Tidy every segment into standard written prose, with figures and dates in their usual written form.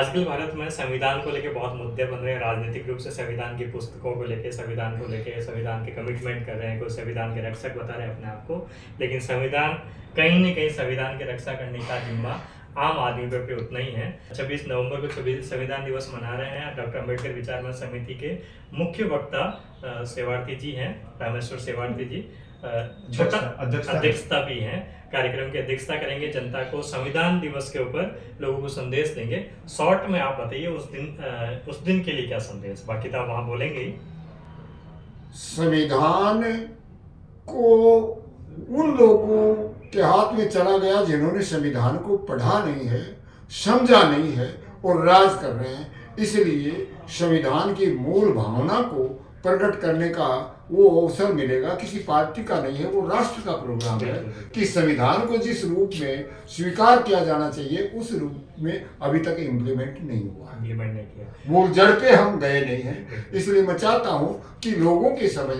आजकल भारत में संविधान को लेकर बहुत मुद्दे बन रहे हैं। राजनीतिक रूप से संविधान की पुस्तकों को लेकर, संविधान को लेकर, संविधान के कमिटमेंट कर रहे हैं, कोई संविधान के रक्षक बता रहे हैं अपने आप को। लेकिन संविधान कहीं न कहीं संविधान की रक्षा करने का जिम्मा आम आदमी पर भी उतना ही है। 26 नवंबर को 26 संविधान दिवस मना रहे हैं। डॉक्टर अम्बेडकर विचार मंच समिति के मुख्य वक्ता सेवार्थी जी हैं, रामेश्वर सेवार्थी जी छोटा अध्यक्षता भी हैं। कार्यक्रम की अध्यक्षता करेंगे, जनता को संविधान दिवस के ऊपर लोगों को संदेश देंगे। शॉर्ट में आप बताइए उस दिन के लिए क्या संदेश, बाकी तो आप वहां बोलेंगे ही। संविधान को उन लोगों के हाथ में चला गया जिन्होंने संविधान को पढ़ा नहीं है, समझा नहीं है और राज कर रहे हैं। इसलिए संविधान की मूल भावना को प्रकट करने का वो अवसर मिलेगा। किसी पार्टी का नहीं है, वो राष्ट्र का प्रोग्राम है कि संविधान को जिस रूप में स्वीकार किया जाना चाहिए उस रूप में अभी तक इम्प्लीमेंट नहीं हुआ है, इम्प्लीमेंट नहीं किया, मूल जड़ पे हम गए नहीं हैं। इसलिए मैं चाहता हूँ कि लोगों की समझ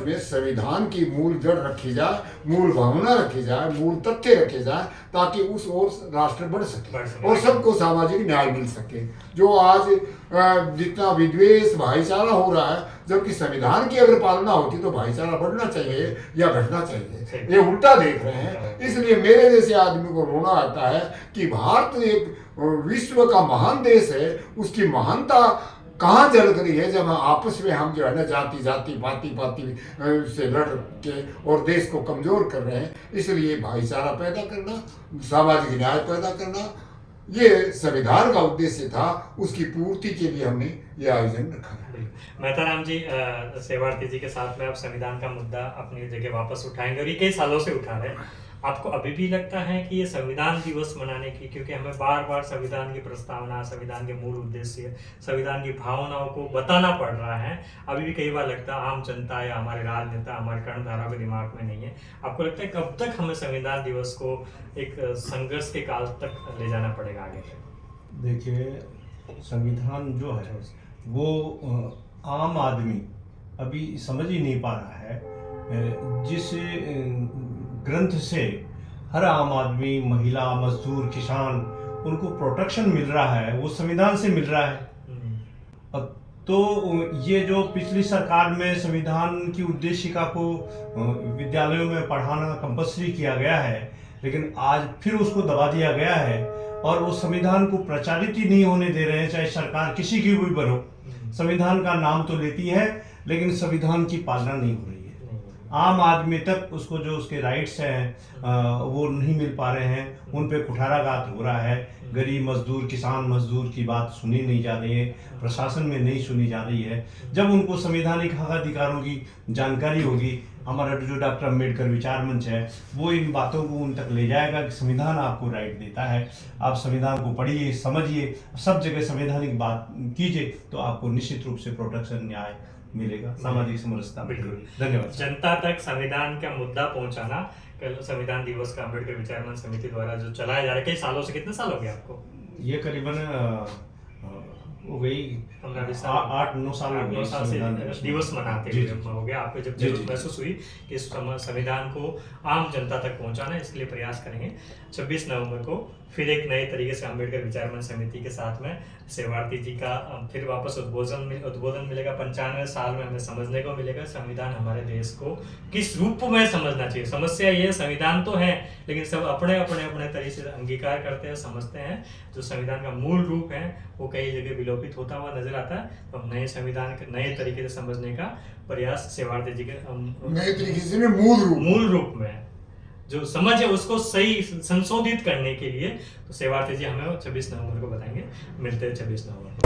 में संविधान की मूल जड़ रखी जाए, मूल भावना रखी जाए, मूल तथ्य रखे जाए, ताकि उस ओर राष्ट्र बढ़ सके और सबको सामाजिक न्याय मिल सके। जो आज जितना विद्वेष भाईचारा हो रहा है, जबकि संविधान की अगर पालना होती तो भाईचारा बढ़ना चाहिए या घटना चाहिए, ये उल्टा देख रहे हैं। इसलिए मेरे जैसे आदमी को रोना आता है कि भारत एक विश्व का महान देश है, उसकी महानता कहाँ झलक रही है जब आपस में हम जो है ना जाति पाती से लड़ के और देश को कमजोर कर रहे हैं। इसलिए भाईचारा पैदा करना, सामाजिक न्याय पैदा करना, ये संविधान का उद्देश्य था। उसकी पूर्ति के लिए हमने ये आयोजन रखा है। मेहताराम जी, सेवार्थी जी के साथ में आप संविधान का मुद्दा अपनी जगह वापस उठाएंगे और ये कई सालों से उठा रहे हैं। आपको अभी भी लगता है कि ये संविधान दिवस मनाने की, क्योंकि हमें बार बार संविधान की प्रस्तावना, संविधान के मूल उद्देश्य, संविधान की भावनाओं को बताना पड़ रहा है, अभी भी कई बार लगता है आम जनता या हमारे राजनेता, हमारे कर्णधारा के दिमाग में नहीं है। आपको लगता है कब तक हमें संविधान दिवस को एक संघर्ष के काल तक ले जाना पड़ेगा आगे तक? देखिए, संविधान जो है वो आम आदमी अभी समझ ही नहीं पा रहा है। जिस ग्रंथ से हर आम आदमी, महिला, मजदूर, किसान, उनको प्रोटेक्शन मिल रहा है, वो संविधान से मिल रहा है। तो ये जो पिछली सरकार में संविधान की उद्देशिका को विद्यालयों में पढ़ाना कंपल्सरी किया गया है, लेकिन आज फिर उसको दबा दिया गया है और वो संविधान को प्रचारित ही नहीं होने दे रहे हैं। चाहे सरकार किसी की भी बनो, संविधान का नाम तो लेती है लेकिन संविधान की पालना नहीं हो रही है। आम आदमी तक उसको जो उसके राइट्स हैं वो नहीं मिल पा रहे हैं, उन पे कुठाराघात हो रहा है। गरीब मजदूर, किसान मजदूर की बात सुनी नहीं जा रही है, प्रशासन में नहीं सुनी जा रही है। जब उनको संवैधानिक हक अधिकारों की जानकारी होगी, हमारा जो डॉक्टर अम्बेडकर विचार मंच है वो इन बातों को उन तक ले जाएगा कि संविधान आपको राइट देता है। आप संविधान को पढ़िए, समझिए, सब जगह संवैधानिक बात कीजिए, तो आपको निश्चित रूप से प्रोटेक्शन, न्याय मिलेगा, सामाजिक समरसता। बिल्कुल, धन्यवाद। जनता तक संविधान का मुद्दा पहुंचाना, कल संविधान दिवस का अम्बेडकर विचार मंच समिति द्वारा जो चलाया जा रहा है, कई सालों से, कितने साल हो गए आपको? ये करीबन हो गई 8-9 साल से दिवस मनाते हुए हो गया। आपको जब जरूरत महसूस हुई कि इस संविधान को आम जनता तक पहुंचाना, इसके लिए प्रयास करेंगे। 26 नवंबर को फिर एक नए तरीके से अम्बेडकर विचार मंच समिति के साथ में सेवार्थी जी का फिर वापस उद्बोधन मिलेगा। 95 साल में हमें समझने को मिलेगा संविधान हमारे देश को किस रूप में समझना चाहिए। समस्या ये, संविधान तो है लेकिन सब अपने तरीके से अंगीकार करते हैं, समझते हैं। जो संविधान का मूल रूप है वो कई जगह विलोपित होता हुआ नजर आता है। तो हम नए संविधान के नए तरीके से समझने का प्रयास सेवार्थी जी के नए तरीके से मूल रूप में जो समझ है उसको सही संशोधित करने के लिए, तो सेवार्थी जी हमें 26 नवंबर को बताएंगे। मिलते हैं 26 नवंबर।